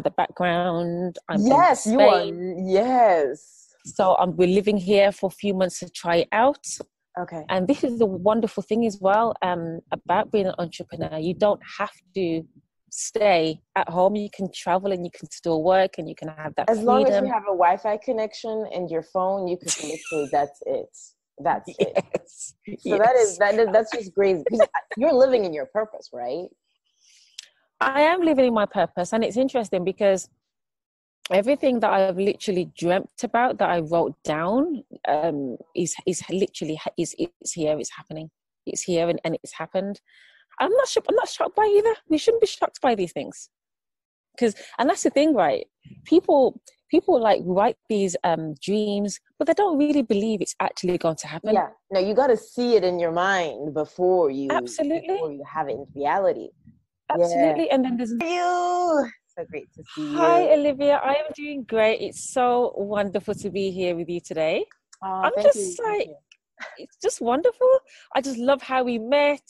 the background. I'm in Yes, you are. Spain. Yes. So we're living here for a few months to try it out. Okay. And this is the wonderful thing as well about being an entrepreneur. You don't have to stay at home. You can travel and you can still work and you can have that As long as you freedom. have a Wi-Fi connection and your phone, you can literally, that's it. That's it. Yes. So Yes. that's just great because you're living in your purpose, right? I am living in my purpose. And it's interesting because everything that I've literally dreamt about that I wrote down is literally it's here, it's happening. It's here and it's happened. I'm not shocked by either. We shouldn't be shocked by these things. And that's the thing, right? People like write these dreams, but they don't really believe it's actually going to happen. Yeah. No, you got to see it in your mind before you Absolutely have it in reality. Absolutely. Yeah. And then there's You. So great to see you. Hi, Olivia. I am doing great. It's so wonderful to be here with you today. I'm Thank just you. like, it's just wonderful. I just love how we met.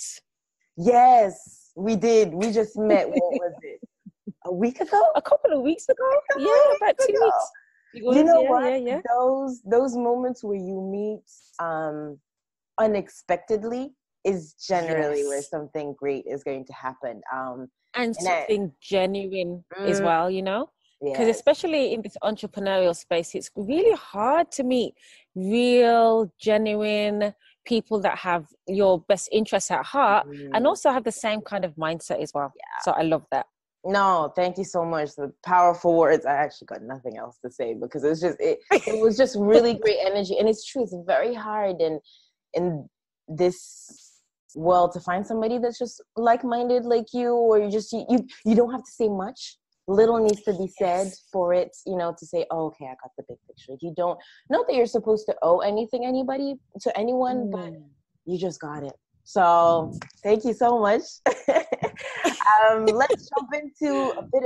Yes, we did. We just met, what was it? A week ago? A couple of weeks ago. Yeah, about 2 weeks. You know what? Yeah. Those moments where you meet unexpectedly is generally where something great is going to happen. And something genuine as well, you know? Because especially in this entrepreneurial space, it's really hard to meet real, genuine people that have your best interests at heart and also have the same kind of mindset as well. Yeah. So I love that. No, thank you so much. The powerful words. I actually got nothing else to say because it was just really great energy. And it's true, it's very hard in this world to find somebody that's just like-minded like you, or you don't have to say much. Little needs to be said for it, to say, oh, okay, I got the big picture. You don't, not that you're supposed to owe anything to anyone, but you just got it. So thank you so much. Let's jump into a bit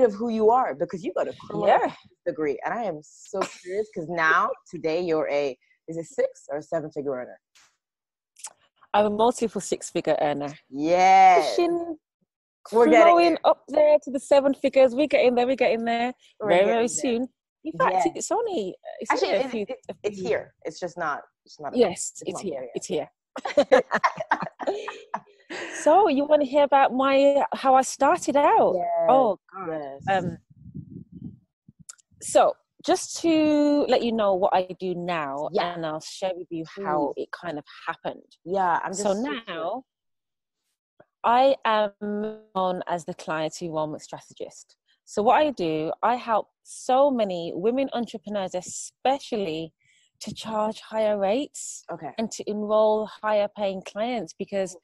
of who you are, because you got a criminal degree, and I am so curious because today you're is it 6 or 7-figure earner? I'm a multiple 6-figure earner. Yes. We're going up there to the 7 figures. We're getting there. Very, very soon. In fact, it's only it's here. It's just not. Yes, it's here. It's here. So you want to hear about how I started out? Yes. Oh God. Yes. So just to let you know what I do now, and I'll share with you how it kind of happened. Yeah. Now I am known as the client enrollment strategist. So what I do, I help so many women entrepreneurs, especially, to charge higher rates and to enroll higher paying clients, because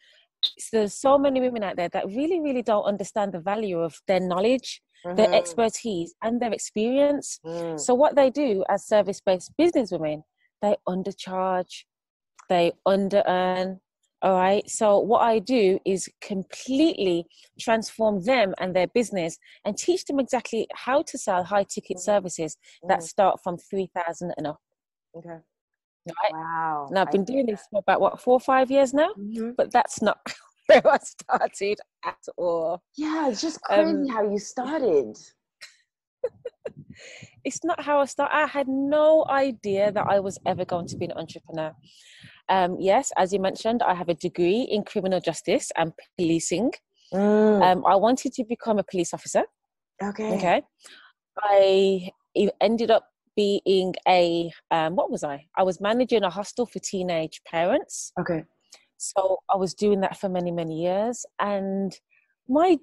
there's so many women out there that really, really don't understand the value of their knowledge, their expertise and their experience. So what they do as service-based business women, they undercharge, they under-earn. All right. So what I do is completely transform them and their business and teach them exactly how to sell high ticket services that start from 3,000 and up. Okay. Right? Wow. Now I've been doing this for about 4 or 5 years now, but that's not where I started at all. Yeah, it's just crazy how you started. It's not how I started. I had no idea that I was ever going to be an entrepreneur. Yes, as you mentioned, I have a degree in criminal justice and policing. I wanted to become a police officer. Okay. I ended up being what was I? I was managing a hostel for teenage parents. Okay. So I was doing that for many, many years. And my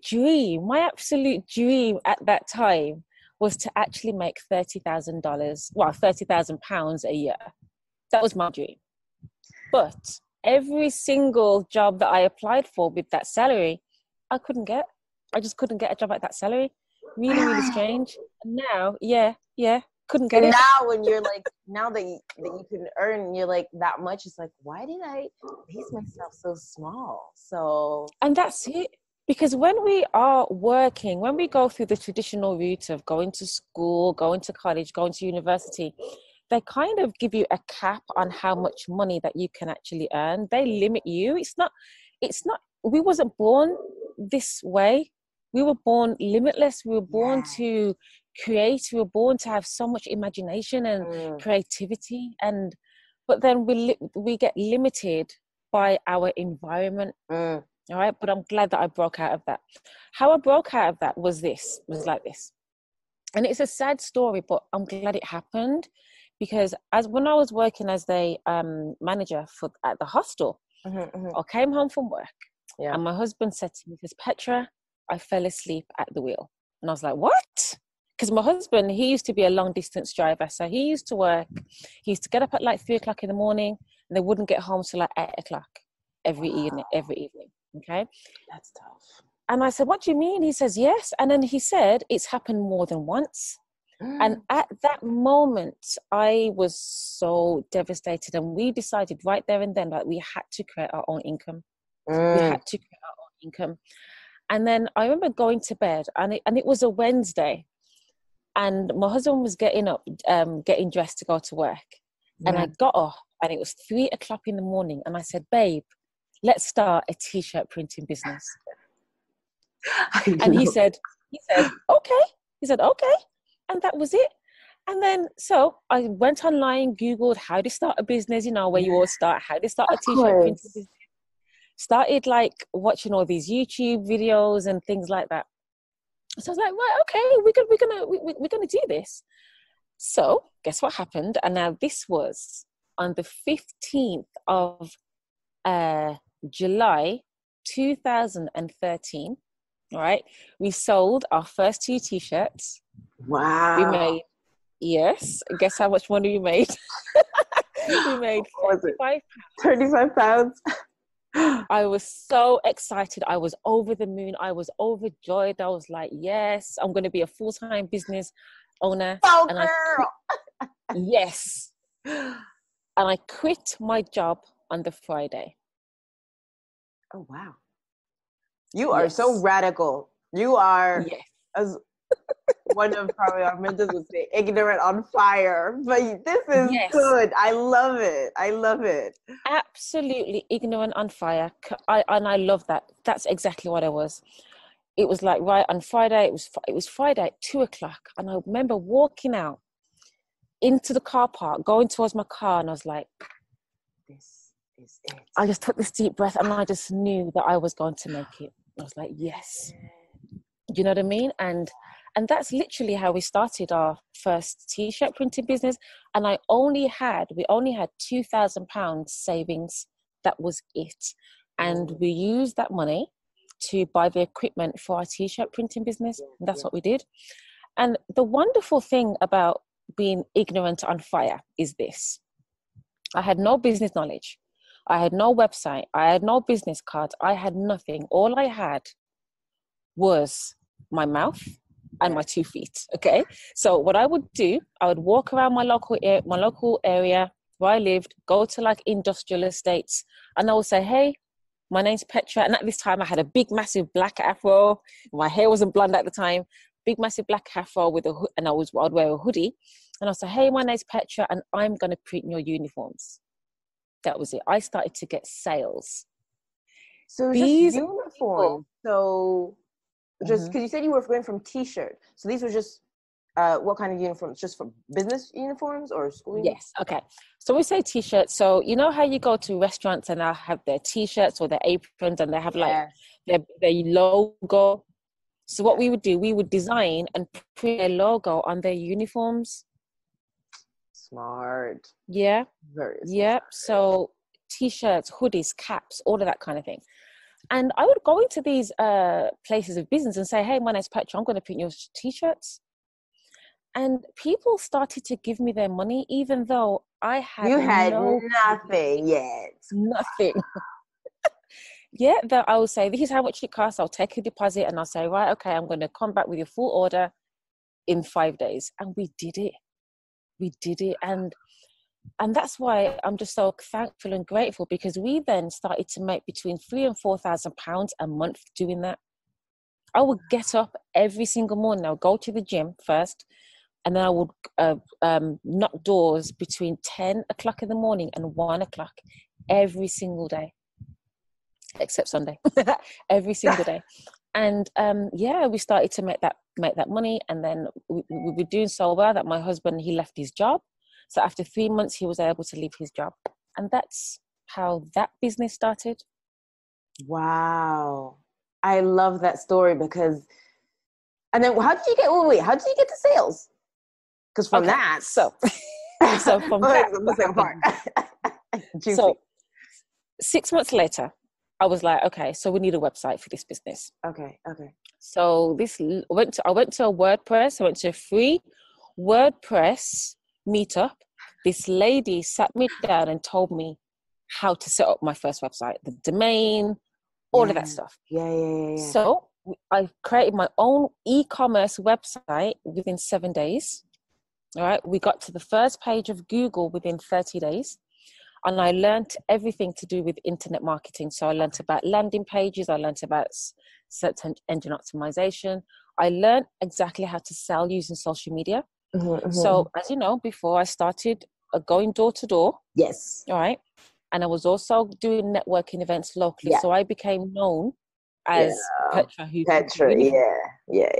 absolute dream at that time was to actually make £30,000 a year. That was my dream. But every single job that I applied for with that salary, I just couldn't get a job at that salary. Really, really strange. And now, couldn't get it. Now when you're like, now that you can earn, you're like that much, it's like, why did I base myself so small? And that's it. Because when we are working, when we go through the traditional route of going to school, going to college, going to university, they kind of give you a cap on how much money that you can actually earn. They limit you. It's not, we wasn't born this way. we were born limitless. We were born Yes. to create. We were born to have so much imagination and creativity. But then we get limited by our environment. All right. But I'm glad that I broke out of that. How I broke out of that was like this. And it's a sad story, but I'm glad it happened, because when I was working as the manager at the hostel, I came home from work, and my husband said to me, he says, Petra, I fell asleep at the wheel. And I was like, what? Because my husband, he used to be a long distance driver. So he used to work, he used to get up at like 3 o'clock in the morning, and they wouldn't get home till like 8 o'clock every evening. Okay. That's tough. And I said, what do you mean? He says, yes. And then he said, it's happened more than once. And at that moment, I was so devastated. And we decided right there and then that we had to create our own income. We had to create our own income. And then I remember going to bed, and it was a Wednesday. And my husband was getting up, getting dressed to go to work. And I got up, and it was 3 o'clock in the morning. And I said, babe, let's start a t-shirt printing business. And he said, okay. He said, okay. And that was it. And then, so I went online, Googled how to start a business, where you all start, how to start a t-shirt printing business. Started like watching all these YouTube videos and things like that. So I was like, right, okay, we're gonna do this. So guess what happened? And now this was on the 15th of July 2013. All right, we sold our first 2 t-shirts. Wow. We made, yes, guess how much money we made? We made 35 pounds. I was so excited. I was over the moon. I was overjoyed. I was like, yes, I'm going to be a full-time business owner. Oh, and girl. Yes. And I quit my job on the Friday. Oh, wow. You are so radical. You are, as one of probably our mentors would say, ignorant on fire. But this is good. I love it. I love it. Absolutely ignorant on fire. And I love that. That's exactly what I was. It was like, right, on Friday, it was Friday at 2 o'clock. And I remember walking out into the car park, going towards my car, and I was like, this is it. I just took this deep breath, and I just knew that I was going to make it. I was like, yes. Do you know what I mean? And that's literally how we started our first t-shirt printing business. And we only had £2,000 savings. That was it. And we used that money to buy the equipment for our t-shirt printing business. And that's what we did. And the wonderful thing about being ignorant on fire is this. I had no business knowledge. I had no website. I had no business cards. I had nothing. All I had was my mouth and my 2 feet. Okay. So what I would do, I would walk around my local area where I lived, go to like industrial estates, and I would say, hey, my name's Petra. And at this time I had a big, massive black afro. My hair wasn't blonde at the time. Big, massive black afro and I'd wear a hoodie. And I'd say, hey, my name's Petra, and I'm going to print your uniforms. That was it. I started to get sales. So these uniforms. So just because you said you were going from t-shirt. So these were just what kind of uniforms? Just for business uniforms or school uniforms? Yes. Okay. So we say t-shirts. So you know how you go to restaurants and they'll have their t-shirts or their aprons and they have like their logo. So what we would do, we would design and print a logo on their uniforms. Smart. Yeah. Very smart. Yeah. So t-shirts, hoodies, caps, all of that kind of thing. And I would go into these places of business and say, hey, my name's Petra, I'm going to print your t-shirts. And people started to give me their money, even though I had nothing yet. Nothing. That I will say, this is how much it costs. I'll take a deposit and I'll say, right, okay, I'm going to come back with your full order in 5 days. And we did it. We did it. And that's why I'm just so thankful and grateful, because we then started to make between £3,000 and £4,000 a month doing that. I would get up every single morning. I'll go to the gym first, and then I would knock doors between 10 o'clock in the morning and 1 o'clock every single day, except Sunday, every single day. And yeah, we started to make that money. And then we were doing so well that my husband, he left his job. So after 3 months, he was able to leave his job. And that's how that business started. Wow. I love that story because, and then how did you get, how did you get to sales? Because from that. So from that. The second part. So 6 months later, I was like, okay, so we need a website for this business. Okay. So I went to a WordPress. I went to a free WordPress meetup. This lady sat me down and told me how to set up my first website, the domain, all of that stuff. Yeah. So I created my own e-commerce website within 7 days. All right. We got to the first page of Google within 30 days. And I learned everything to do with internet marketing. So I learned about landing pages. I learned about search engine optimization. I learned exactly how to sell using social media. So as you know, before I started going door to door. Yes. All right. And I was also doing networking events locally. Yeah. So I became known as Petra. Yeah.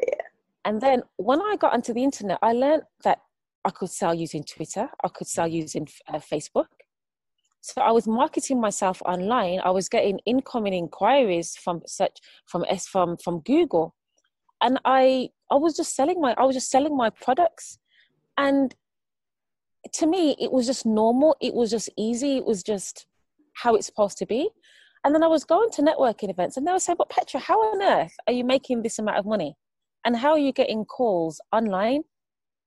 And then when I got onto the internet, I learned that I could sell using Twitter. I could sell using Facebook. So I was marketing myself online. I was getting incoming inquiries from Google, and I was just selling my products. And to me, it was just normal. It was just easy. It was just how it's supposed to be. And then I was going to networking events, and they were saying, "But Petra, how on earth are you making this amount of money? And how are you getting calls online?"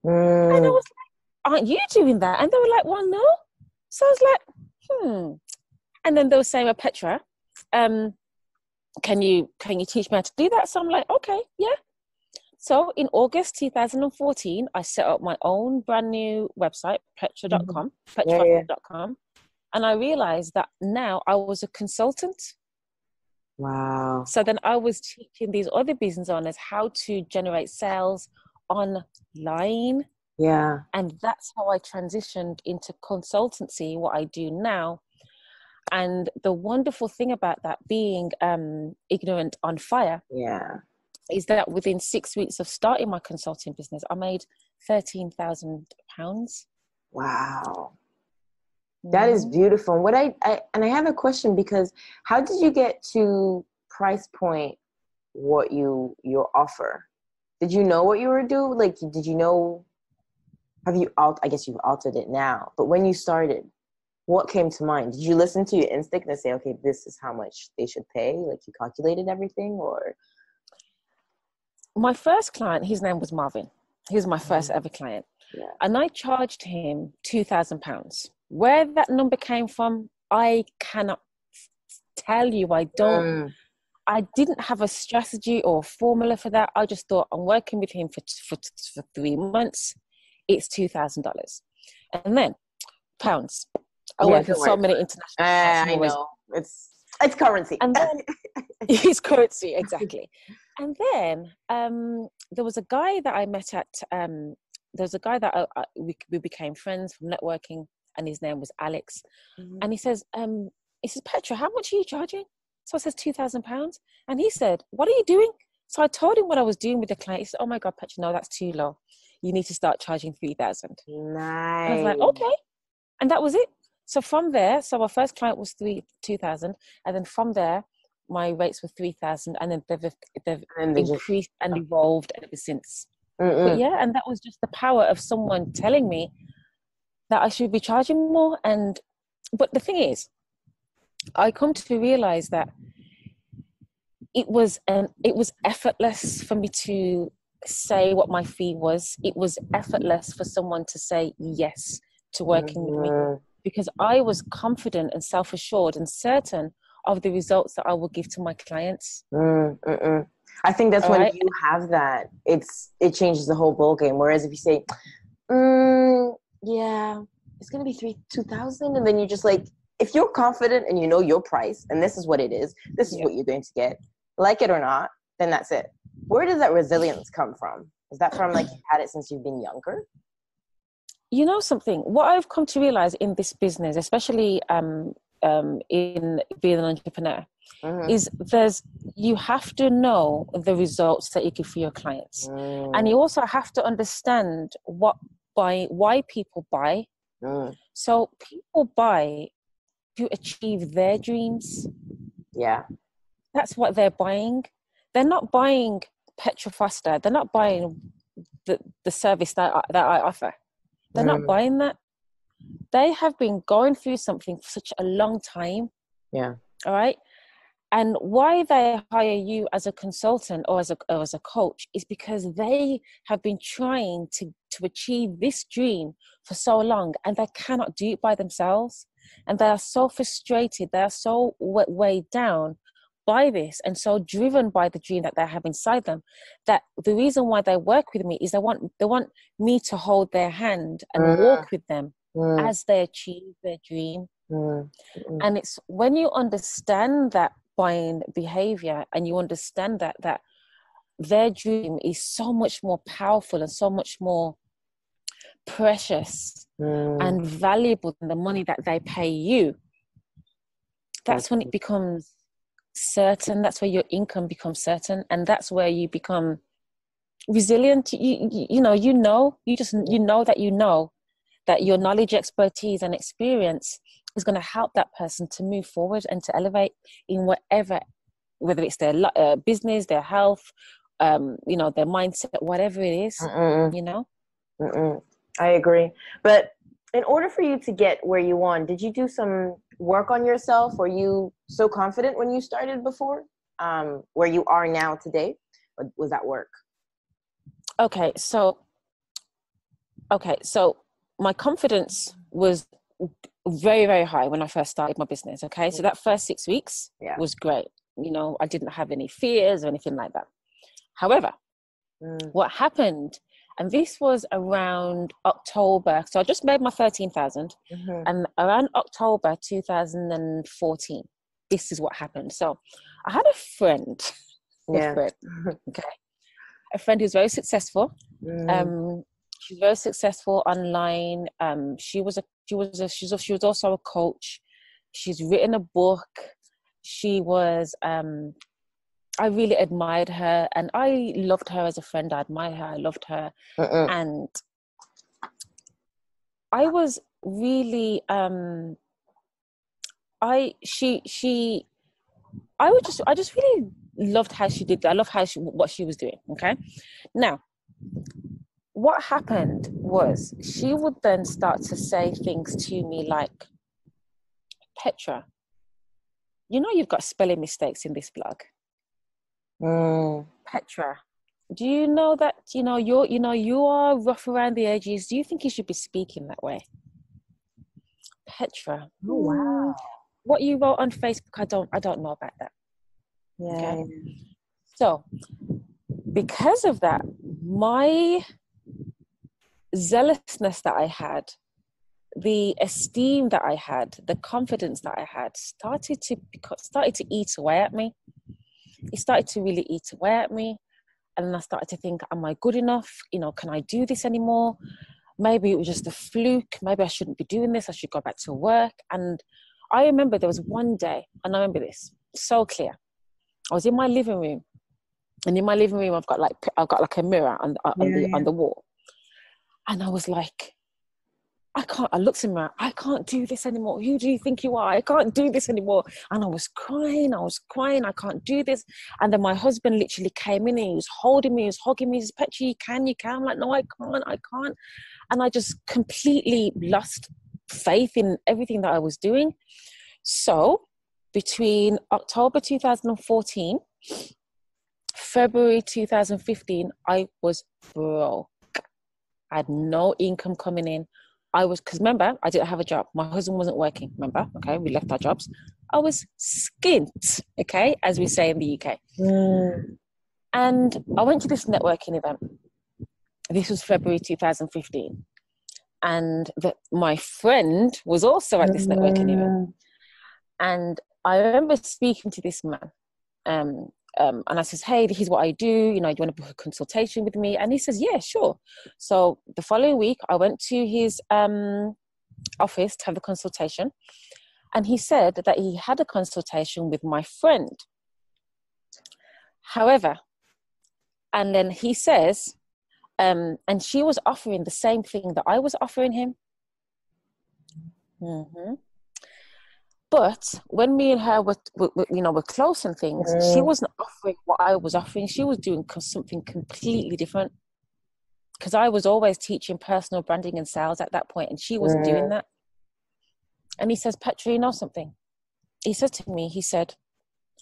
And I was like, "Aren't you doing that?" And they were like, "Well, no." So I was like, And then they were saying, "Well, Petra, can you teach me how to do that?" So I'm like, okay, yeah. So in August 2014, I set up my own brand new website, petra.com, petra.com. And I realized that now I was a consultant. Wow. So then I was teaching these other business owners how to generate sales online. Yeah. And that's how I transitioned into consultancy, what I do now. And the wonderful thing about that, being ignorant on fire, is that within 6 weeks of starting my consulting business, I made £13,000. Wow. That is beautiful. And what I have a question, because how did you get to price point what your offer? Did you know what you were doing? Like, did you know? I guess you've altered it now, but when you started, what came to mind? Did you listen to your instinct and say, okay, this is how much they should pay? Like, you calculated everything? Or my first client, his name was Marvin. He was my first ever client. Yeah. And I charged him £2,000. Where that number came from, I cannot tell you. I didn't have a strategy or formula for that. I just thought, I'm working with him for 3 months. It's $2,000. And then pounds. I work in so many international I know. It's currency. And then it's currency, exactly. And then there was a guy that I met at we became friends from networking, and his name was Alex. And he says, Petra, how much are you charging? So I says £2,000. And he said, what are you doing? So I told him what I was doing with the client. He said, oh my God, Petra, no, that's too low. You need to start charging 3,000. Nice. And I was like, okay. And that was it. So from there, our first client was 2,000. And then from there, my rates were 3,000. And then they've increased and evolved ever since. But yeah, and that was just the power of someone telling me that I should be charging more. But the thing is, I come to realize that it was effortless for me to say what my fee was. It was effortless for someone to say yes to working with me, because I was confident and self-assured and certain of the results that I will give to my clients. I think that's when you have that, it changes the whole ball game. Whereas if you say, yeah, it's gonna be 2,000, and then you just like, if you're confident and you know your price and this is what it is, this is what you're going to get, like it or not, then that's it. Where does that resilience come from? Is that from like you've had it since you've been younger? You know something, what I've come to realize in this business, especially in being an entrepreneur, is you have to know the results that you give for your clients. And you also have to understand why people buy. So people buy to achieve their dreams. Yeah. That's what they're buying. They're not buying Petra Foster. They're not buying the service that I offer. They're not buying that. They have been going through something for such a long time. Yeah. All right. And why they hire you as a consultant or as a coach is because they have been trying to achieve this dream for so long, and they cannot do it by themselves. And they are so frustrated. They are so weighed down by this and so driven by the dream that they have inside them, that the reason why they work with me is they want me to hold their hand and walk with them as they achieve their dream. And it's when you understand that buying behavior, and you understand that their dream is so much more powerful and so much more precious and valuable than the money that they pay you, that's when it becomes certain. That's where your income becomes certain, and that's where you become resilient. You know that your knowledge, expertise, and experience is going to help that person to move forward and to elevate in whatever, whether it's their business, their health, their mindset, whatever it is, I agree. But in order for you to get where you want, did you do some work on yourself? Were you so confident when you started before, where you are now today? Or was that work? Okay, so my confidence was very, very high when I first started my business. Okay, so that first 6 weeks was great. I didn't have any fears or anything like that. However, what happened, and this was around October, so I just made my 13,000, and around October 2014, this is what happened. So I had a friend, a friend who's very successful. She's very successful online. She was also a coach. She's written a book. She was, I really admired her, and I loved her as a friend. I admired her. I loved her. And I was really, I just really loved how she did that. I love what she was doing. Okay. Now, what happened was she would then start to say things to me like, Petra, you've got spelling mistakes in this blog. Petra, do you know that you are rough around the edges? Do you think you should be speaking that way? Petra, wow, what you wrote on Facebook, I don't know about that. Okay. So because of that, my zealousness that I had, the esteem that I had, the confidence that I had started to eat away at me. It started to really eat away at me. And then I started to think, am I good enough? Can I do this anymore? Maybe it was just a fluke. Maybe I shouldn't be doing this. I should go back to work. And I remember there was one day, and I remember this so clear. I was in my living room, and in my living room, I've got like a mirror on the wall. And I was like, I looked in the mirror, I can't do this anymore. Who do you think you are? I can't do this anymore. And I was crying, I can't do this. And then my husband literally came in and he was holding me, he was hugging me. He says, Petra, you can. I'm like, no, I can't. And I just completely lost faith in everything that I was doing. So between October 2014, February 2015, I was broke. I had no income coming in. Because remember, I didn't have a job. My husband wasn't working, remember? Okay, we left our jobs. I was skint, okay, as we say in the UK. And I went to this networking event. This was February 2015. And my friend was also at this networking event. And I remember speaking to this man. And I says, hey, here's what I do. Do you want to book a consultation with me? And he says, yeah, sure. So the following week, I went to his office to have the consultation. And he said that he had a consultation with my friend. However, and then he says, and she was offering the same thing that I was offering him. Mm-hmm. But when me and her were close and things, she wasn't offering what I was offering. She was doing something completely different. Because I was always teaching personal branding and sales at that point, and she wasn't doing that. And he says, Petra, you know something? He said to me, he said,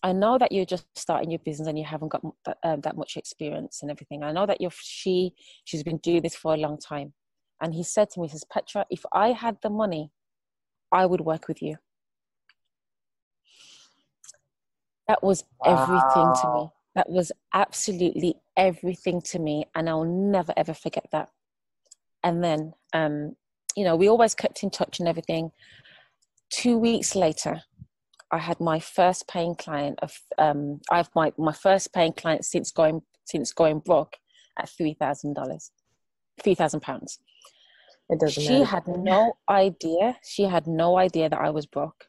I know that you're just starting your business and you haven't got that much experience and everything. I know that she's been doing this for a long time. And he said to me, he says, Petra, if I had the money, I would work with you. That was everything to me. That was absolutely everything to me. And I'll never, ever forget that. And then, we always kept in touch and everything. 2 weeks later, I had my first paying client I have my first paying client since going broke at $3,000. £3,000. It doesn't matter. She had no idea. She had no idea that I was broke.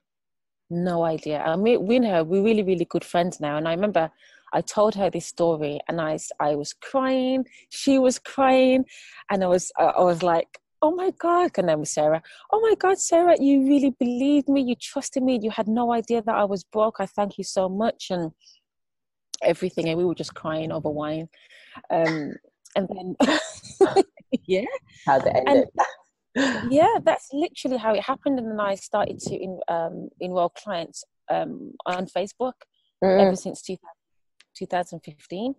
No idea. I mean, we and her, we're really, really good friends now. And I remember I told her this story, and I was crying. She was crying, and I was like, oh my God. Her name was Sarah. Oh my God, Sarah, you really believed me. You trusted me. You had no idea that I was broke. I thank you so much, and everything. And we were just crying over wine. And then, yeah. How to end it. Yeah, that's literally how it happened. And then I started to enroll clients on Facebook ever since 2015.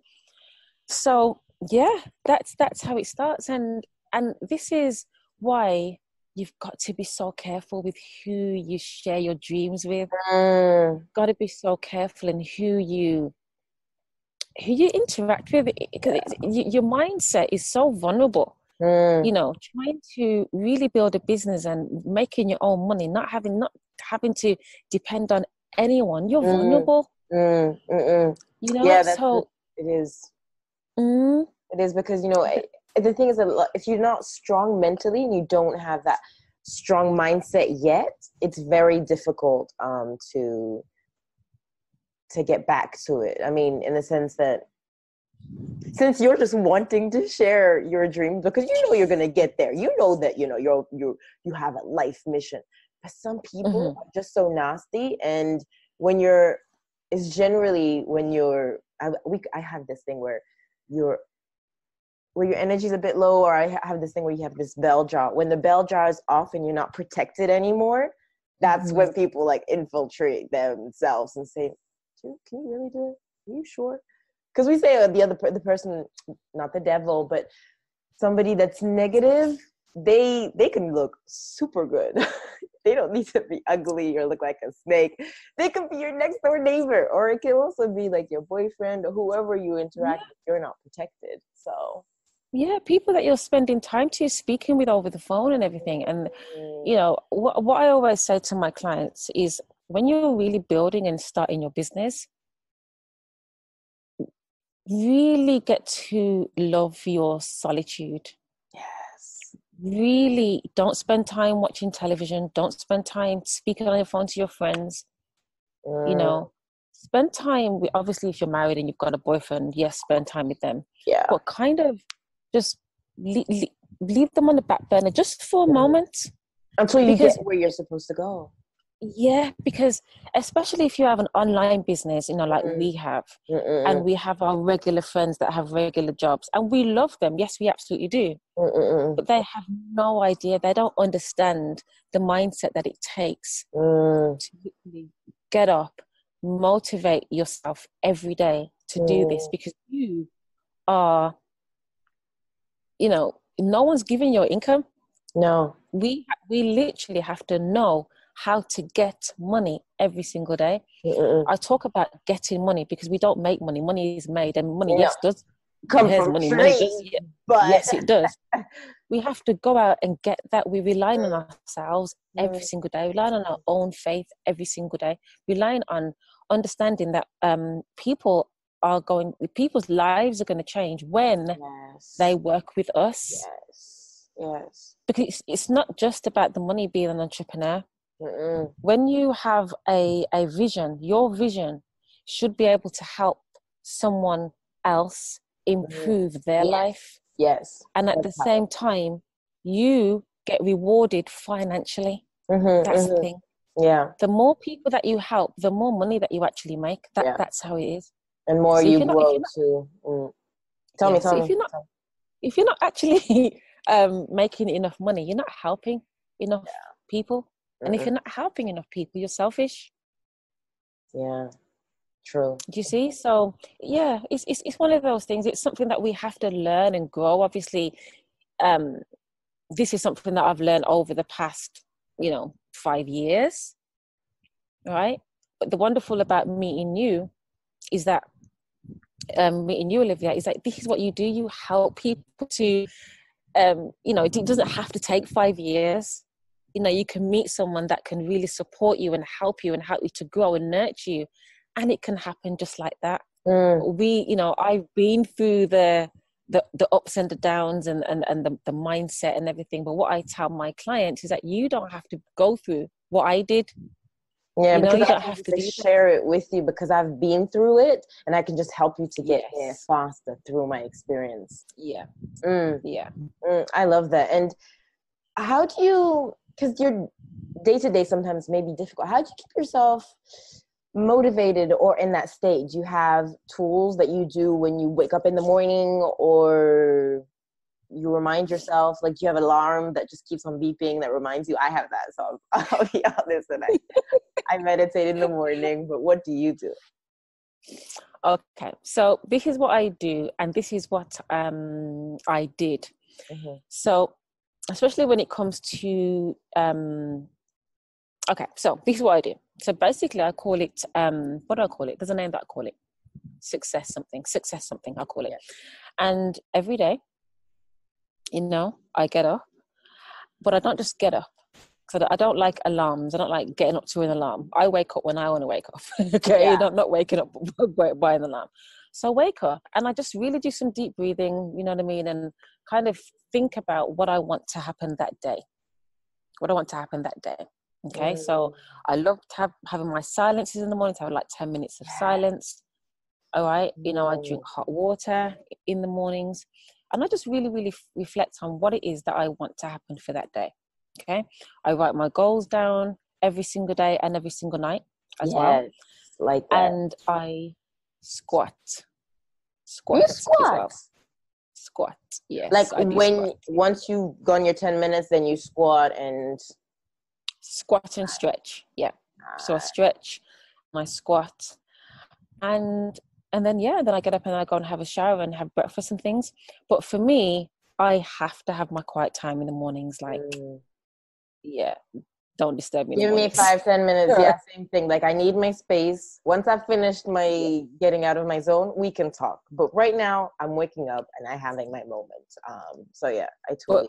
So yeah, that's how it starts. And this is why you've got to be so careful with who you share your dreams with. Got to be so careful in who you interact with, because your mindset is so vulnerable. Trying to really build a business and making your own money, not having to depend on anyone. You're vulnerable. Yeah, it is. It is, because the thing is that if you're not strong mentally and you don't have that strong mindset yet, it's very difficult to get back to it. I mean, in the sense that, since you're just wanting to share your dreams, because you're going to get there, that you have a life mission. But some people are just so nasty, and I have this thing where your energy is a bit low, or I have this thing where you have this bell jar. When the bell jar is off and you're not protected anymore, that's when people like infiltrate themselves and say, "Can you really do it? Are you sure?" Because we say the person, not the devil, but somebody that's negative, they can look super good. They don't need to be ugly or look like a snake. They could be your next door neighbor, or it can also be like your boyfriend or whoever you interact with. You're not protected. So yeah, people that you're spending time speaking with over the phone and everything. And what I always say to my clients is, when you're really building and starting your business, really get to love your solitude. yes. Really don't spend time watching television. Don't spend time speaking on your phone to your friends. Spend time with, obviously if you're married and you've got a boyfriend, yes, spend time with them. Yeah. But kind of just leave them on the back burner just for a moment. Until you get where you're supposed to go. Yeah, because especially if you have an online business, like we have, and we have our regular friends that have regular jobs, and we love them. Yes, we absolutely do. But they have no idea. They don't understand the mindset that it takes to literally get up, motivate yourself every day to do this, because you are, no one's giving your income. No. We literally have to know how to get money every single day. I talk about getting money because we don't make money. Money is made, and money, yes, does come from money. trees, Money does, but yes, it does. We have to go out and get that. We rely on ourselves every single day. Relying on our own faith every single day. Relying on understanding that people's lives are going to change when they work with us. Yes. Because it's not just about the money being an entrepreneur. When you have a vision, your vision should be able to help someone else improve their life. Yes. And at the same time, you get rewarded financially. That's the thing. Yeah. The more people that you help, the more money that you actually make. That's how it is. And more so you grow too. Tell me. If you're not actually making enough money, you're not helping enough people. And if you're not helping enough people, you're selfish. Yeah. True. Do you see? So yeah, it's one of those things. It's something that we have to learn and grow. Obviously, this is something that I've learned over the past, 5 years, right? But the wonderful about meeting you is that, meeting you, Olivia, is like, this is what you do. You help people to, it doesn't have to take 5 years. You can meet someone that can really support you and help you to grow and nurture you. And it can happen just like that. I've been through the ups and the downs and the mindset and everything. But what I tell my clients is that you don't have to go through what I did. Yeah, because you don't have to share it with you, because I've been through it and I can just help you to get there faster through my experience. Yeah. I love that. And how do you, because your day-to-day sometimes may be difficult, how do you keep yourself motivated or in that stage? You have tools that you do when you wake up in the morning, or you remind yourself, like you have an alarm that just keeps on beeping that reminds you? I have that, so I'll be honest, and I meditate in the morning. But what do you do? Okay, so this is what I do, and this is what I did. So especially when it comes to okay, so this is what I do. So basically I call it what do I call it? There's a name that I call it. Success something, I call it. And every day, I get up, but I don't just get up. So I don't like alarms. I don't like getting up to an alarm. I wake up when I want to wake up. Okay, not waking up by an alarm. So I wake up and I just really do some deep breathing, you know what I mean? And kind of think about what I want to happen that day. Okay, so I love having my silences in the morning, to have like 10 minutes of silence. All right, I drink hot water in the mornings, and I just really, really reflect on what it is that I want to happen for that day. Okay, I write my goals down every single day and every single night as well. Like that. And I squat. You squat? As well. Squat, yes. Like once you've gone your 10 minutes, then you squat and stretch. Yeah. So I stretch, I squat, and then then I get up and I go and have a shower and have breakfast and things. But for me, I have to have my quiet time in the mornings. Like, don't disturb me. Give me 5-10 minutes. Yeah, same thing. Like, I need my space. Once I've finished my getting out of my zone, we can talk. But right now, I'm waking up and I'm having my moment. So yeah, I totally.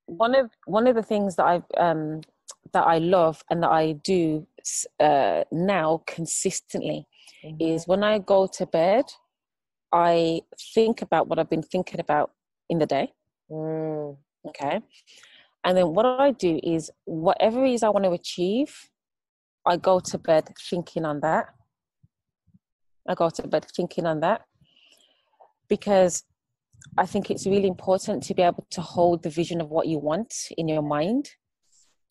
But one of the things that I love and that I do now consistently is when I go to bed, I think about what I've been thinking about in the day. Okay. And then what I do is whatever it is I want to achieve, I go to bed thinking on that. Because I think it's really important to be able to hold the vision of what you want in your mind.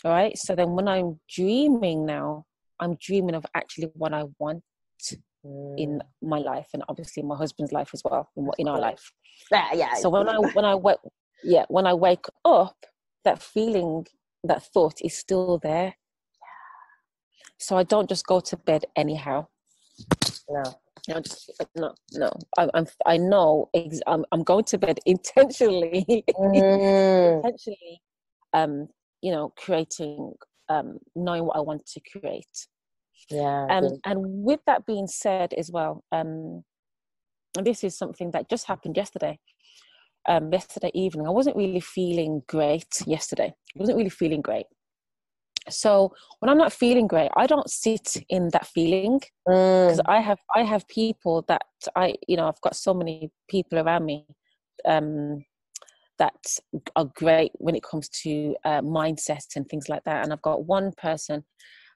All right. So then when I'm dreaming now, I'm dreaming of actually what I want in my life, and obviously my husband's life as well, in our life. So when I wake up, that feeling, that thought is still there. So I don't just go to bed anyhow. No. I know I'm going to bed intentionally. Creating, knowing what I want to create. And with that being said as well, and this is something that just happened yesterday. Yesterday evening, I wasn't really feeling great yesterday. So when I'm not feeling great, I don't sit in that feeling, because I have people that I've got so many people around me that that are great when it comes to mindset and things like that. And I've got one person,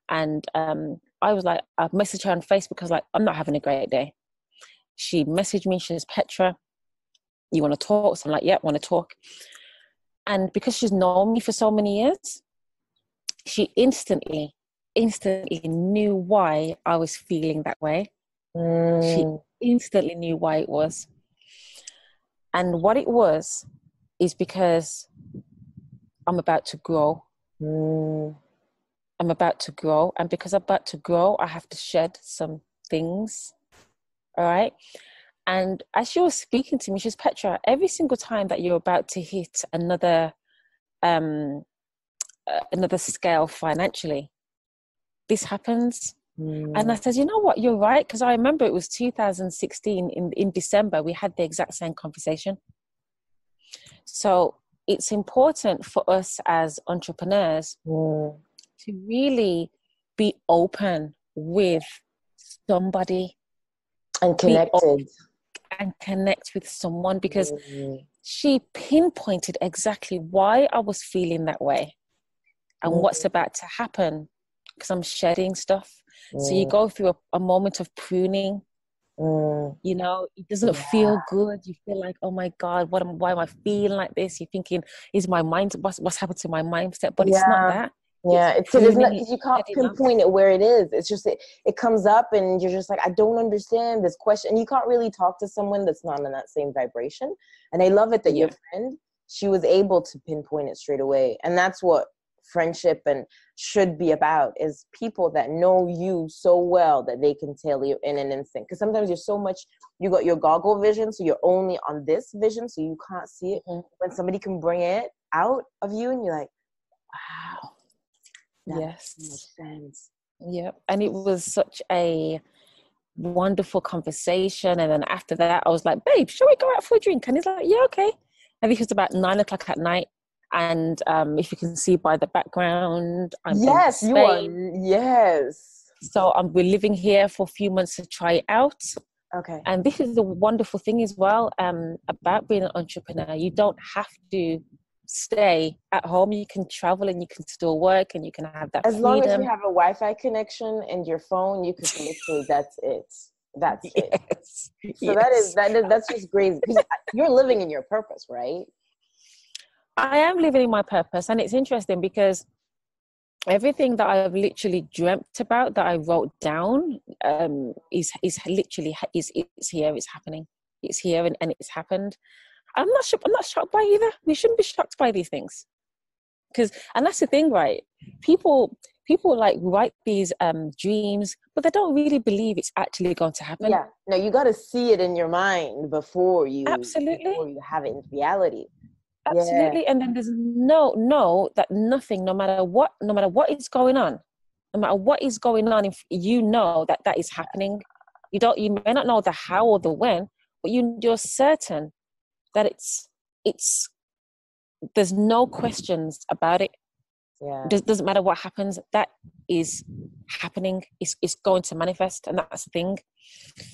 and I was like, I messaged her on Facebook. I was like, I'm not having a great day. She messaged me. She says, Petra, you want to talk? So I'm like, yeah, want to talk. And because she's known me for so many years, she instantly knew why I was feeling that way. She instantly knew why it was. And what it was is because I'm about to grow. I'm about to grow. And because I'm about to grow, I have to shed some things. All right. And as she was speaking to me, she says, Petra, every single time that you're about to hit another scale financially, this happens. And I said, you know what, you're right. Because I remember it was 2016 in December, we had the exact same conversation. So it's important for us as entrepreneurs to really be open with somebody. And connected. And connect with someone, because she pinpointed exactly why I was feeling that way and what's about to happen, because I'm shedding stuff. So you go through a moment of pruning. You know, it doesn't feel good. You feel like, oh my God, why am I feeling like this? You're thinking, is my mind, what's happened to my mindset? But it's not that. Yeah, it's not, because you can't pinpoint it where it is. It's just it comes up and you're just like, I don't understand this question. And you can't really talk to someone that's not in that same vibration. And I love it that your friend, she was able to pinpoint it straight away. And that's what friendship and should be about, is people that know you so well that they can tell you in an instant. Because sometimes you're so much, you got your goggle vision, so you're only on this vision, so you can't see it. When somebody can bring it out of you and you're like, wow. That makes so much sense. Yep. And it was such a wonderful conversation. And then after that, I was like, babe, shall we go out for a drink? And he's like, yeah, okay. I think it was about 9:00 at night. And if you can see by the background, I'm in Spain. You are. Yes. So we're living here for a few months to try it out. Okay. And this is the wonderful thing as well about being an entrepreneur. You don't have to stay at home. You can travel and you can still work and you can have that as freedom. long as you have a Wi-Fi connection and your phone, you can literally, that's it. So that's just great. You're living in your purpose, right? I am living in my purpose. And it's interesting because everything that I've literally dreamt about, that I wrote down, is literally it's here, it's happening. It's here and it's happened. I'm not shocked by either. We shouldn't be shocked by these things, and that's the thing, right? People like write these dreams, but they don't really believe it's actually going to happen. Yeah, no, you got to see it in your mind before you absolutely have it in reality. Absolutely. Yeah. And then there's that nothing, no matter what is going on, if you know that is happening, you may not know the how or the when, but you're certain that it's there's no questions about it. Yeah. Doesn't matter what happens, that is happening. It's going to manifest, and that's the thing.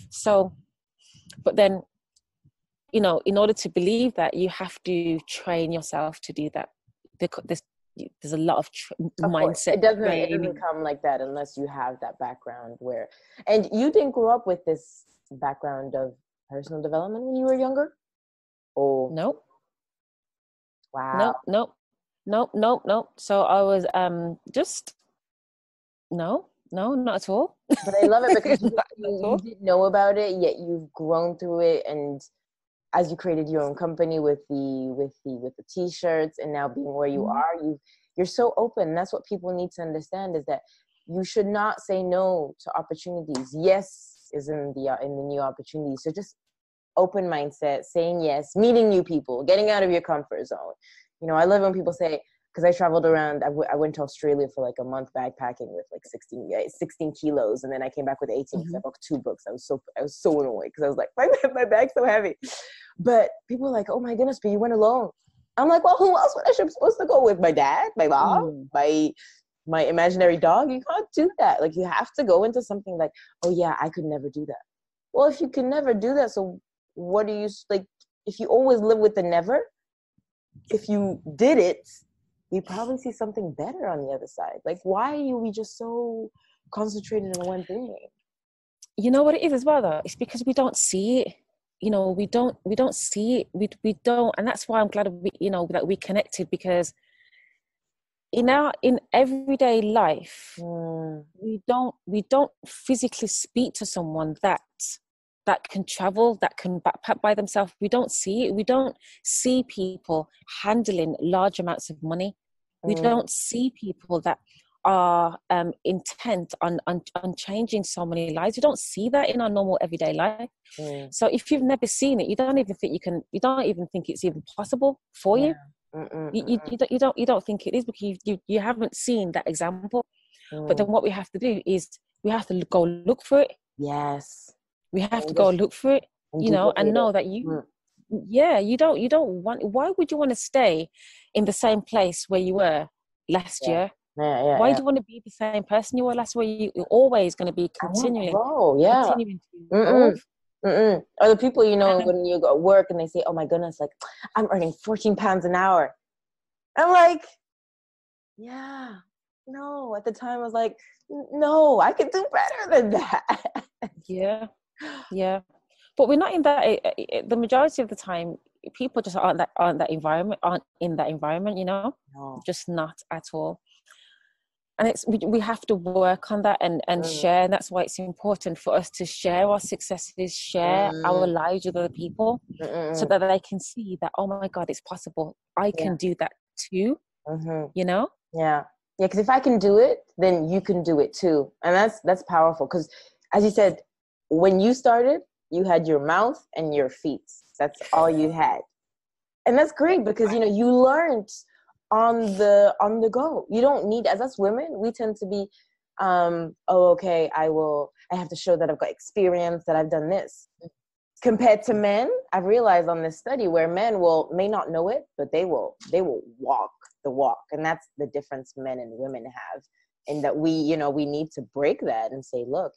So, but then, in order to believe that, you have to train yourself to do that. There's a lot of mindset. It doesn't come like that unless you have that background and you didn't grow up with this background of personal development when you were younger? Oh. Nope. Wow. Nope. So I was just no, not at all. But I love it because you didn't know about it, yet you've grown through it, and as you created your own company with the t-shirts, and now being where you are, you're so open. And that's what people need to understand, is that you should not say no to opportunities. Yes is in the new opportunity. So just open mindset, saying yes, meeting new people, getting out of your comfort zone. I love when people say, because I traveled around, I went to Australia for like a month backpacking with like 16 kilos. And then I came back with 18 because I booked 2 books. I was so annoyed because I was like, my bag's so heavy. But people are like, oh my goodness, but you went alone. I'm like, well, who else was I supposed to go with? My dad, my mom, my imaginary dog? You can't do that. Like, you have to go into something like, oh yeah, I could never do that. Well, if you can never do that, so what do you, like, if you always live with the never, if you did it, you probably see something better on the other side. Like, why are we just so concentrated on one thing? You know what it is as well, though? It's because we don't see it. You know, we don't see it. We don't, and that's why I'm glad that we connected, because in everyday life, we don't physically speak to someone that can travel, that can backpack by themselves. We don't see it. We don't see people handling large amounts of money. We don't see people that are intent on changing so many lives. We don't see that in our normal everyday life. So if you've never seen it, you don't even think it's even possible for you. You don't think it is, because you haven't seen that example. But then what we have to do is we have to go look for it. Yes, we have to go look for it, and know that you don't want. Why would you want to stay in the same place where you were last year? Why do you want to be the same person you were last year? You're always going to be continuing to evolve. Or the people, when you go to work and they say, oh my goodness, like, I'm earning £14 an hour. I'm like, yeah, no. At the time I was like, no, I could do better than that. Yeah. But we're not in that. The majority of the time, people just aren't in that environment. No. Just not at all. And we have to work on that and share. And that's why it's important for us to share our successes, share our lives with other people, so that they can see that, oh my God, it's possible. I can do that too. Yeah, because if I can do it, then you can do it too. And that's powerful, because as you said, when you started, you had your mouth and your feet. That's all you had. And that's great, because you learned on the go. You don't need, as us women, we tend to be okay, I have to show that I've got experience, that I've done this. Compared to men, I've realized on this study where men may not know it, but they will walk the walk. And that's the difference men and women have. And that we need to break that and say, look,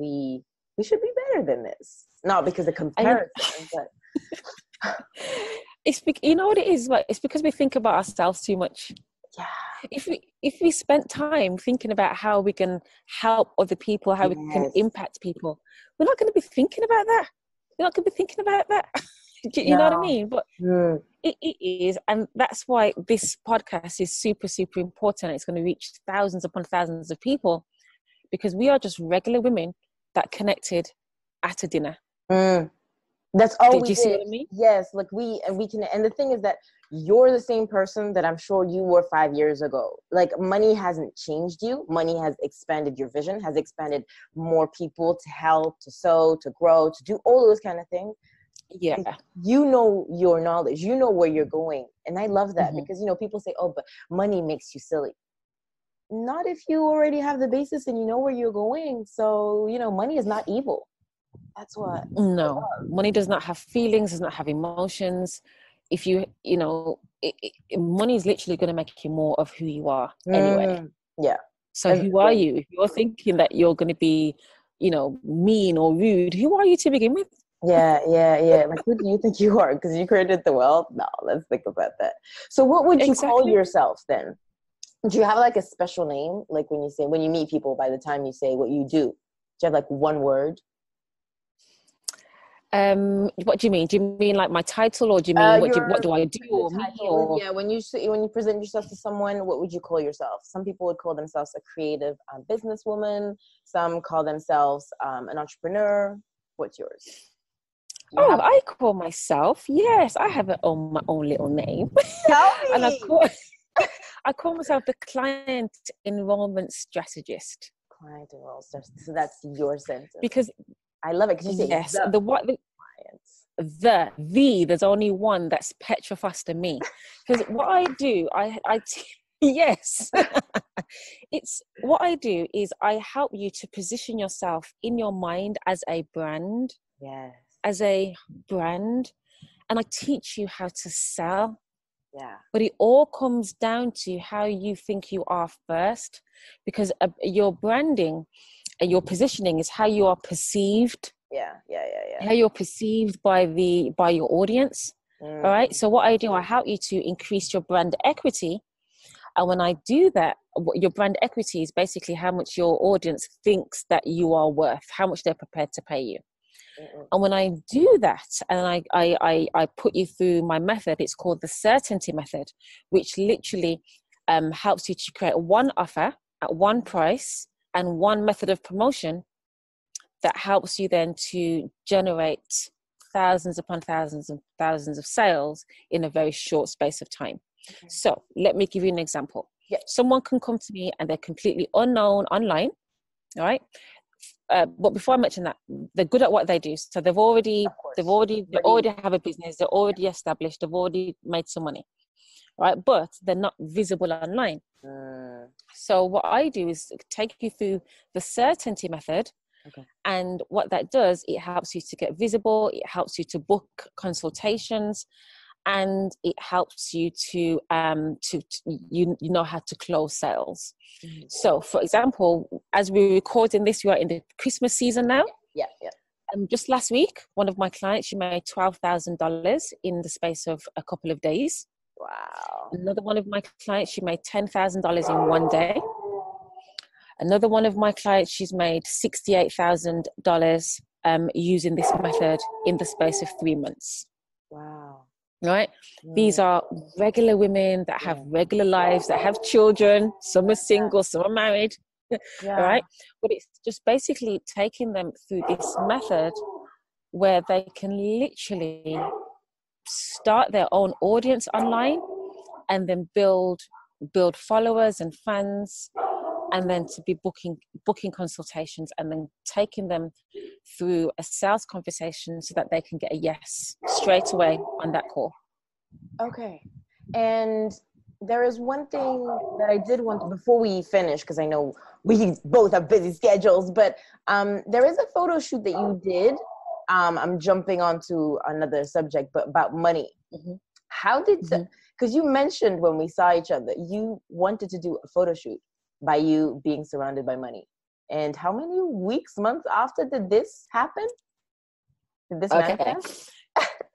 we should be better than this. Not because of comparison, but it's you know what it is, like, it's because we think about ourselves too much. Yeah. If we spent time thinking about how we can help other people, how we can impact people, we're not going to be thinking about that. We're not going to be thinking about that. You know what I mean? But it is, and that's why this podcast is super, super important. It's going to reach thousands upon thousands of people, because we are just regular women that connected at a dinner. That's all we did. Did you see what I mean? Yes, like we can, and the thing is that you're the same person that I'm sure you were 5 years ago. Like, money hasn't changed you. Money has expanded your vision, has expanded more people to help, to sow, to grow, to do all those kind of things. Yeah. And your knowledge, where you're going. And I love that, because, people say, oh, but money makes you silly. Not if you already have the basis and you know where you're going. So, money is not evil. That's what. No, money does not have feelings, does not have emotions. If money is literally going to make you more of who you are anyway. Yeah. So who are you? If you're thinking that you're going to be, mean or rude, who are you to begin with? Yeah. Like, who do you think you are? Because you created the world? No, let's think about that. So what would you call yourself then? Do you have like a special name? Like, when you meet people, by the time you say what you do you have like one word? What do you mean? Do you mean like my title, or do you mean what do I do, or me? Or... Yeah, when you present yourself to someone, what would you call yourself? Some people would call themselves a creative businesswoman. Some call themselves an entrepreneur. What's yours? I call myself, yes, I have my own little name. Tell me. And I call myself the client enrollment strategist. Client enrollment strategist. So that's your sentence. Because I love it, because you say yes, there's only one, that's Petra Foster, me. Because what I do, yes, it's what I do is I help you to position yourself in your mind as a brand. Yes. As a brand, and I teach you how to sell. Yeah. But it all comes down to how you think you are first, because your branding and your positioning is how you are perceived. Yeah. How you're perceived by your audience. All right. So what I do, I help you to increase your brand equity. And when I do that, your brand equity is basically how much your audience thinks that you are worth, how much they're prepared to pay you. And when I do that, and I put you through my method, it's called the certainty method, which literally helps you to create one offer at one price and one method of promotion that helps you then to generate thousands upon thousands and thousands of sales in a very short space of time. Okay. So let me give you an example. Yep. Someone can come to me and they're completely unknown online, all right? But before I mention that, they're good at what they do. So they already have a business, they're already established, they've already made some money, right? But they're not visible online. So what I do is take you through the certainty method. Okay. And what that does, it helps you to get visible, it helps you to book consultations, and it helps you to you know how to close sales. Mm-hmm. So for example, as we're recording this, we are in the Christmas season now. Yeah. Just last week, one of my clients, she made $12,000 in the space of a couple of days. Wow. Another one of my clients, she made $10,000 in one day. Another one of my clients, she's made $68,000 using this method in the space of 3 months. Wow. Right? Yeah. These are regular women that have regular lives, that have children. Some are single, some are married. Yeah. Right? But it's just basically taking them through this method where they can literally start their own audience online and then build followers and fans, and then to be booking consultations and then taking them through a sales conversation so that they can get a yes straight away on that call. Okay. And there is one thing that I did want to, before we finish, because I know we both have busy schedules, but there is a photo shoot that you did. I'm jumping onto another subject, but about money. Mm-hmm. How did, because you mentioned when we saw each other, you wanted to do a photo shoot by you being surrounded by money. And how many weeks, months after did this happen? Did this manifest?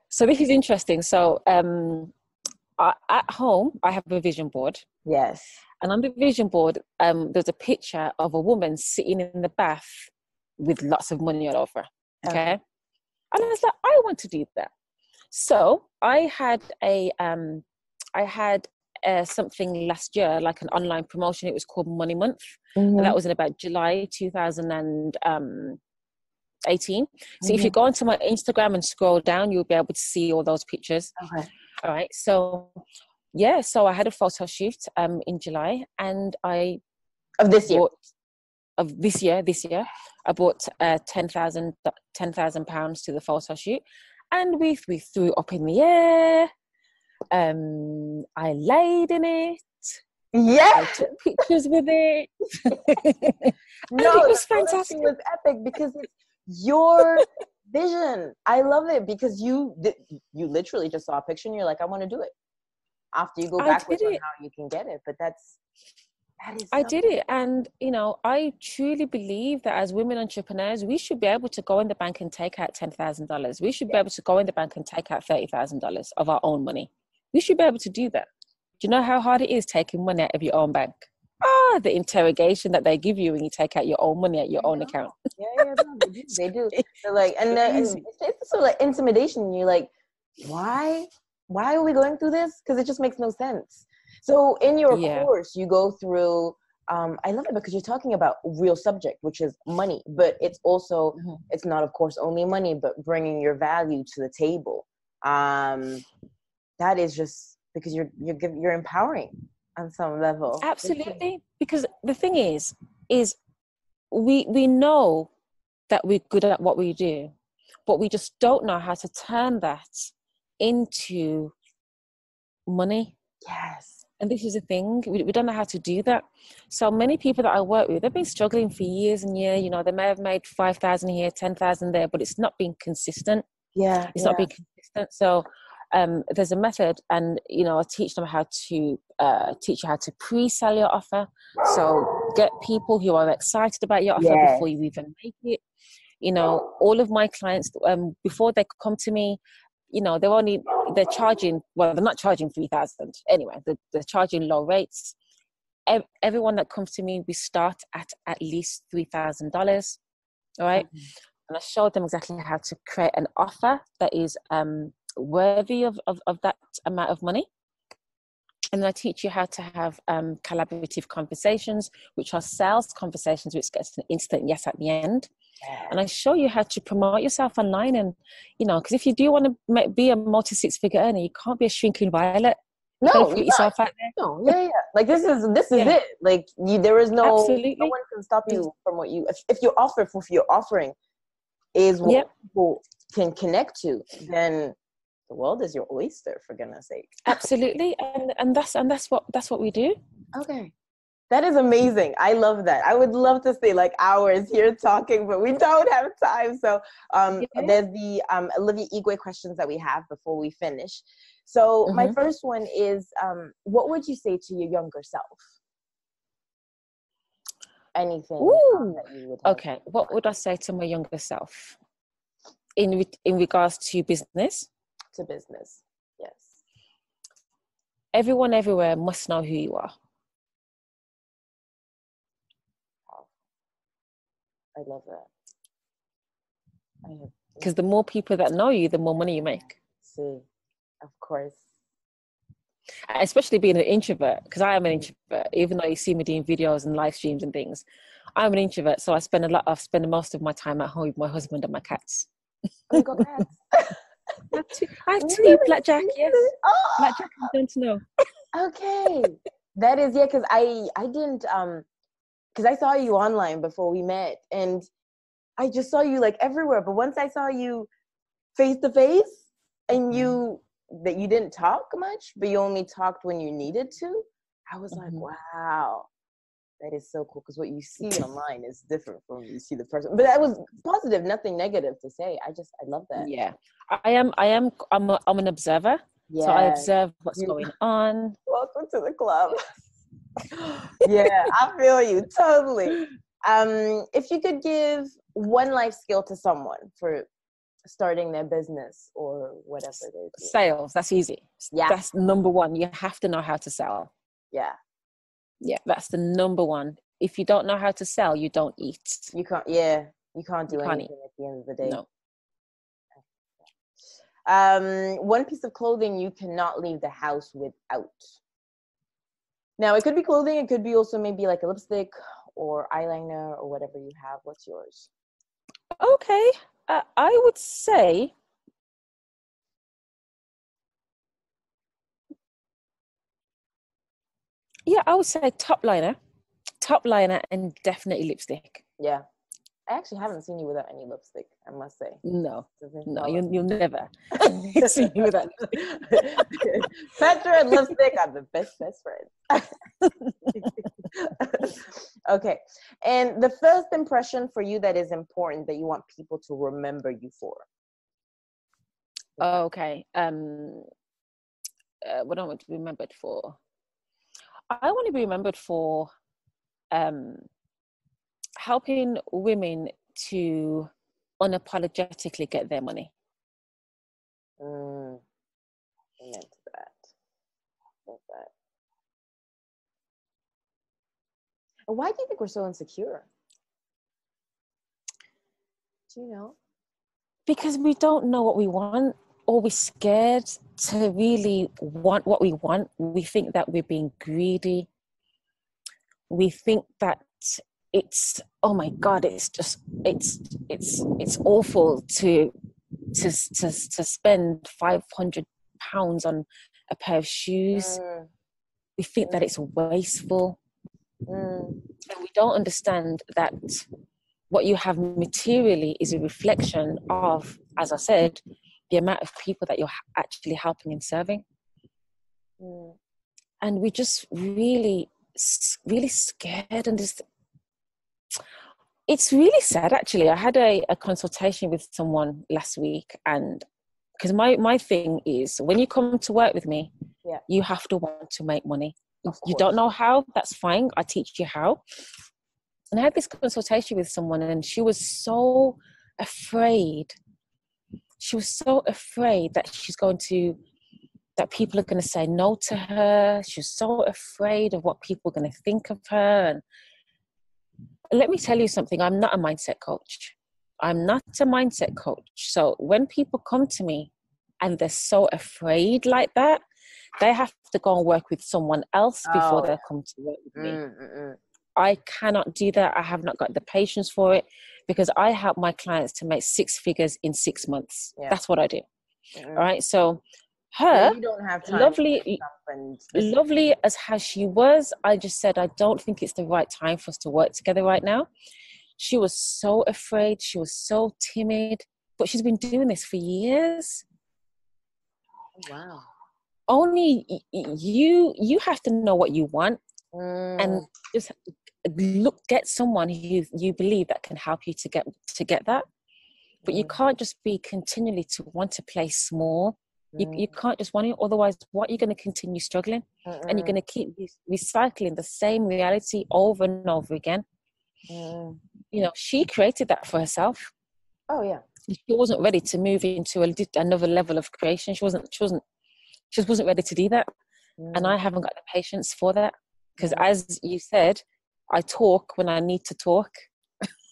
So this is interesting. So at home, I have a vision board. Yes. And on the vision board, there's a picture of a woman sitting in the bath with lots of money all over. Okay. And I was like, I want to do that. So I had something last year, like an online promotion. It was called Money Month. Mm-hmm. And that was in about July 2018. So if you go onto my Instagram and scroll down, you'll be able to see all those pictures. Okay. All right. So so I had a photo shoot in July, and of this year. I bought £10,000 to the photo shoot, and we threw up in the air. I laid in it. Yeah. I took pictures with it. No, it was fantastic. It was epic because it's your vision. I love it because you literally just saw a picture and you're like, I want to do it. After you go backwards on how you can get it, but that is. I did it, and I truly believe that as women entrepreneurs, we should be able to go in the bank and take out $10,000. We should be able to go in the bank and take out $30,000 of our own money. We should be able to do that. Do you know how hard it is taking money out of your own bank? The interrogation that they give you when you take out your own money at your own account. No, they do. They're like, and it's sort of like intimidation. And you're like, why are we going through this? Because it just makes no sense. So in your course, you go through, I love it because you're talking about real subject, which is money, but it's also, it's not, of course, only money, but bringing your value to the table. That is just because you're empowering on some level. Absolutely. Because the thing is we know that we're good at what we do, but we just don't know how to turn that into money. Yes. And this is the thing, we don't know how to do that. So many people that I work with, they've been struggling for years and years. They may have made 5,000 here, 10,000 there, but it's not been consistent. It's not being consistent. So there's a method, and I teach them how to teach you how to pre-sell your offer. So get people who are excited about your offer before you even make it. All of my clients, before they come to me, they're charging, well, they're not charging 3,000 anyway, they're charging low rates. Everyone that comes to me, we start at least $3,000, all right? And I showed them exactly how to create an offer that is worthy of that amount of money. And I teach you how to have collaborative conversations, which are sales conversations, which gets an instant yes at the end. And I show you how to promote yourself online. And, because if you do want to be a multi-six-figure earner, you can't be a shrinking violet. No, put yourself out there. No, yeah. Like this is it. Like there is Absolutely. no one can stop you from what you, if your offer, if you're offering is what people can connect to, then the world is your oyster, for goodness sake. Absolutely. And that's what we do. Okay. That is amazing. I love that. I would love to stay like hours here talking, but we don't have time. So there's the Olivia Igwe questions that we have before we finish. So my first one is, what would you say to your younger self? Anything that you would have. Okay. What would I say to my younger self in regards to business? To business, yes. Everyone everywhere must know who you are. I love that. Because the more people that know you, the more money you make. See, of course. Especially being an introvert, because I am an introvert. Even though you see me doing videos and live streams and things, I'm an introvert. So I spend most of my time at home with my husband and my cats. Oh, you got cats? I have two, Blackjack, yes. Oh. Blackjack, I don't know. Okay. That is, because I didn't, because I saw you online before we met, and I just saw you like everywhere. But once I saw you face to face, and you didn't talk much, but you only talked when you needed to, I was like, wow, that is so cool. Because what you see online is different from what you see the person. But that was positive, nothing negative to say. I love that. Yeah, I'm an observer. Yeah. So I observe what's going on. Welcome to the club. Yeah, I feel you totally. If you could give one life skill to someone for starting their business or whatever they do. Sales, that's easy. Yeah, that's number one. You have to know how to sell. Yeah, that's the number one. If you don't know how to sell, you don't eat. You can't. Yeah, you can't do anything at the end of the day. No. One piece of clothing you cannot leave the house without. Now, it could be clothing. It could be also maybe like a lipstick or eyeliner or whatever you have. What's yours? Okay. I would say top liner, and definitely lipstick. Yeah. I actually haven't seen you without any lipstick, I must say. No, you'll never see me without lipstick. Petra and lipstick are the best friends. Okay. And the first impression for you that is important that you want people to remember you for? Okay. What do I want to be remembered for? I want to be remembered for helping women to unapologetically get their money. Amen to that. Love that. Why do you think we're so insecure? Do you know? Because we don't know what we want, or we're scared to really want what we want. We think that we're being greedy. We think that it's, oh my God, it's just, it's awful to spend £500 on a pair of shoes. We think that it's wasteful. And we don't understand that what you have materially is a reflection of, as I said, the amount of people that you're actually helping and serving. And we're just really, really scared, and just, it's really sad actually. I had a consultation with someone last week, and because my thing is, when you come to work with me, you have to want to make money. You don't know how, that's fine. I teach you how. And I had this consultation with someone, and she was so afraid. she was so afraid that that people are going to say no to her. She was so afraid of what people are going to think of her. And let me tell you something, I'm not a mindset coach. I'm not a mindset coach. So when people come to me and they're so afraid like that, they have to go and work with someone else before they come to work with me. I cannot do that. I have not got the patience for it, because I help my clients to make 6 figures in 6 months. Yeah. That's what I do. All right. So her, you don't have time lovely as how she was, I just said, I don't think it's the right time for us to work together right now. She was so afraid. She was so timid, but she's been doing this for years. Wow. Only you have to know what you want, and just get someone who you believe that can help you to get that. But you can't just be continually to want to play small. You can't just want it. Otherwise, what you're going to continue struggling, and you're going to keep recycling the same reality over and over again. You know, she created that for herself. Oh yeah. She wasn't ready to move into another level of creation. She wasn't ready to do that. And I haven't got the patience for that, because as you said, I talk when I need to talk.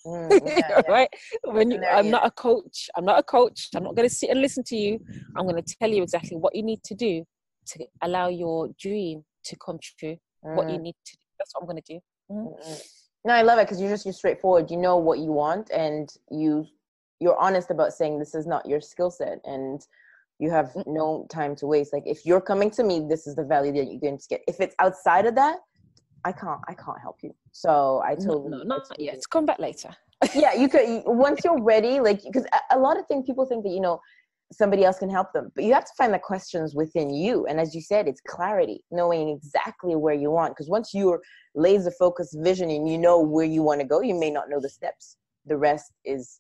Right? I'm not a coach. I'm not going to sit and listen to you. I'm going to tell you exactly what you need to do to allow your dream to come true. What you need to do. That's what I'm going to do. No, I love it, because you're straightforward. You know what you want, and you're honest about saying this is not your skill set, and you have no time to waste. Like, if you're coming to me, this is the value that you're going to get. If it's outside of that, I can't help you. So I totally not yet. Come back later. Yeah, you could, once you're ready, like, because a lot of things people think that, you know, somebody else can help them, but you have to find the questions within you. And as you said, it's clarity, knowing exactly where you want. Because once you're laser focused vision and you know where you want to go, you may not know the steps. The rest is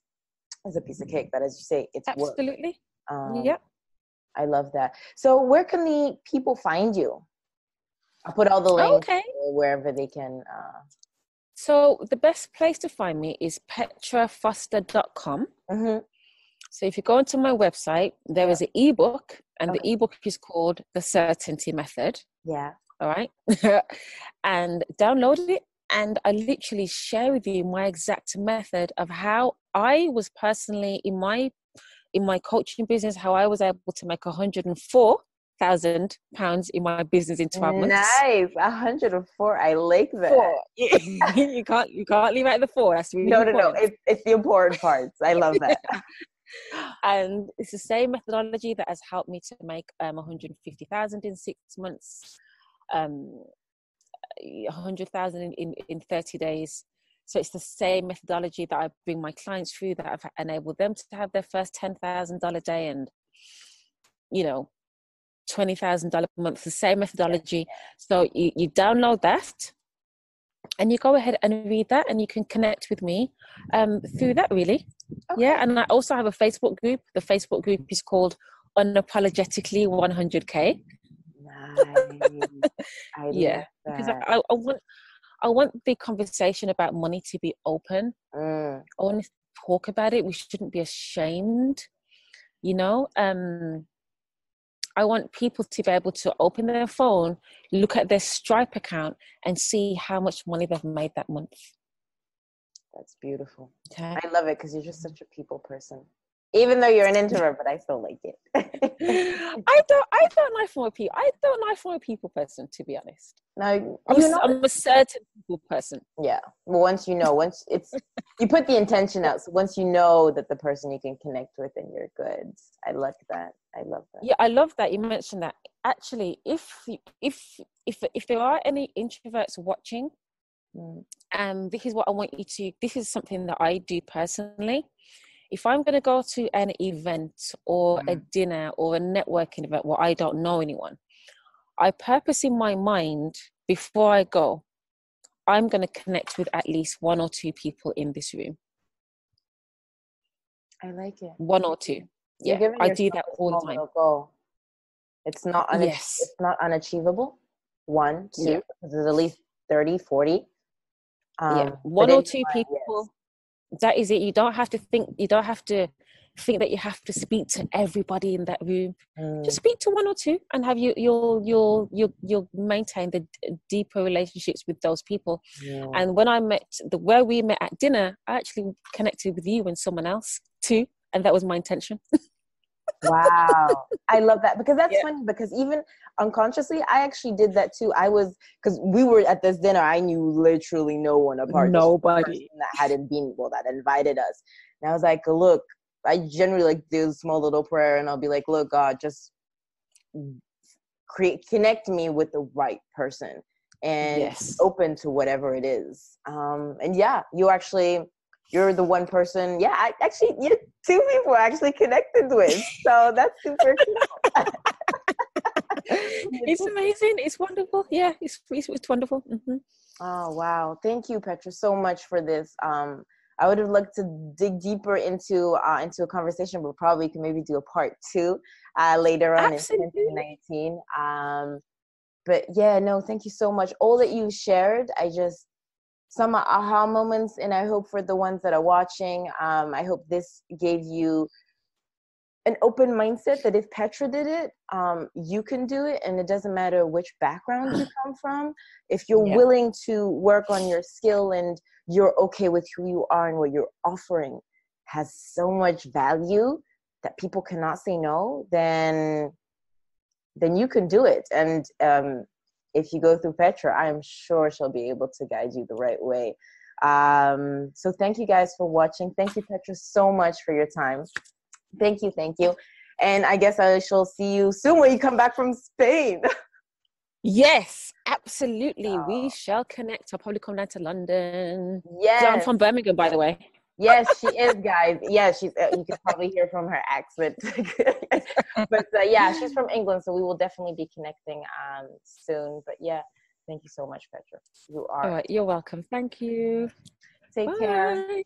a piece of cake. But as you say, it's absolutely work. Yeah, I love that. So where can the people find you? I'll put all the links wherever they can. So the best place to find me is petrafoster.com. So if you go onto my website, there is an ebook, and the ebook is called The Certainty Method. Yeah. All right. And download it. And I literally share with you my exact method of how I was personally in my coaching business, how I was able to make £104,000 in my business in 12 months. Nice. 104. I like that. 4. you can't leave out the 4. That's really important. No. It's the important parts. I love that. And it's the same methodology that has helped me to make 150,000 in 6 months, 100,000 in 30 days. So it's the same methodology that I bring my clients through, that I've enabled them to have their first $10,000 day and, you know, $20,000 a month. The same methodology. So you download that, and you go ahead and read that, and you can connect with me through that, really. Okay. Yeah, and I also have a Facebook group. The Facebook group is called Unapologetically 100K. Nice. Yeah, because I want the conversation about money to be open. I want to talk about it. We shouldn't be ashamed, you know. I want people to be able to open their phone, look at their Stripe account, and see how much money they've made that month. That's beautiful. Okay. I love it, because you're just such a people person. Even though you're an introvert, but I still like it. I don't like for people. I don't like for a people person, to be honest. No, I'm a certain people person. Yeah. Well, once you put the intention out. So once you know that the person you can connect with, and you're good. I like that. I love that. Yeah, I love that you mentioned that. Actually, if there are any introverts watching, this is what I want you to. This is something that I do personally. If I'm going to go to an event or a dinner or a networking event where I don't know anyone, I purpose in my mind before I go, I'm going to connect with at least 1 or 2 people in this room. I like it. 1 or 2. Yeah, I do that all the time. Goal. It's not it's not unachievable. 1, 2, because there's at least 30, 40. 1 or 2 people. Yes. That is it. You don't have to think. You don't have to think that you have to speak to everybody in that room. Just Mm. speak to one or two, and have you'll maintain the deeper relationships with those people. Yeah. And when I met where we met at dinner, I actually connected with you and someone else too, and that was my intention. Wow. I love that, because that's Yeah. funny, because even unconsciously, I actually did that too. Because we were at this dinner, I knew literally no one apart, just the person Nobody. that hadn't been, that invited us. And I was like, look, I generally like do a small little prayer, and I'll be like, look, God, just connect me with the right person, and Yes. open to whatever it is. And yeah, you're the one person. Yeah, you're two people I actually connected with. So that's super cool. It's amazing. It's wonderful. Yeah, it's wonderful. Mm-hmm. Oh, wow. Thank you, Petra, so much for this. I would have liked to dig deeper into a conversation, but probably can maybe do a part 2 later on Absolutely. in 2019. But yeah, no, thank you so much. All that you shared, some aha moments, and I hope for the ones that are watching, I hope this gave you an open mindset that if Petra did it, you can do it, and it doesn't matter which background you come from. If you're willing to work on your skill, and you're okay with who you are, and what you're offering has so much value that people cannot say no, then you can do it. And if you go through Petra, I am sure she'll be able to guide you the right way. So thank you guys for watching. Thank you, Petra, so much for your time. Thank you. And I guess I shall see you soon when you come back from Spain. Yes, absolutely. We shall connect. I'll probably come down to London. Yes. I'm from Birmingham, by the way. Yes, she is, guys. Yeah, she's. You can probably hear from her accent. But yeah, she's from England, so we will definitely be connecting soon. But yeah, thank you so much, Petra. You are. All right, you're welcome. Thank you. Take care.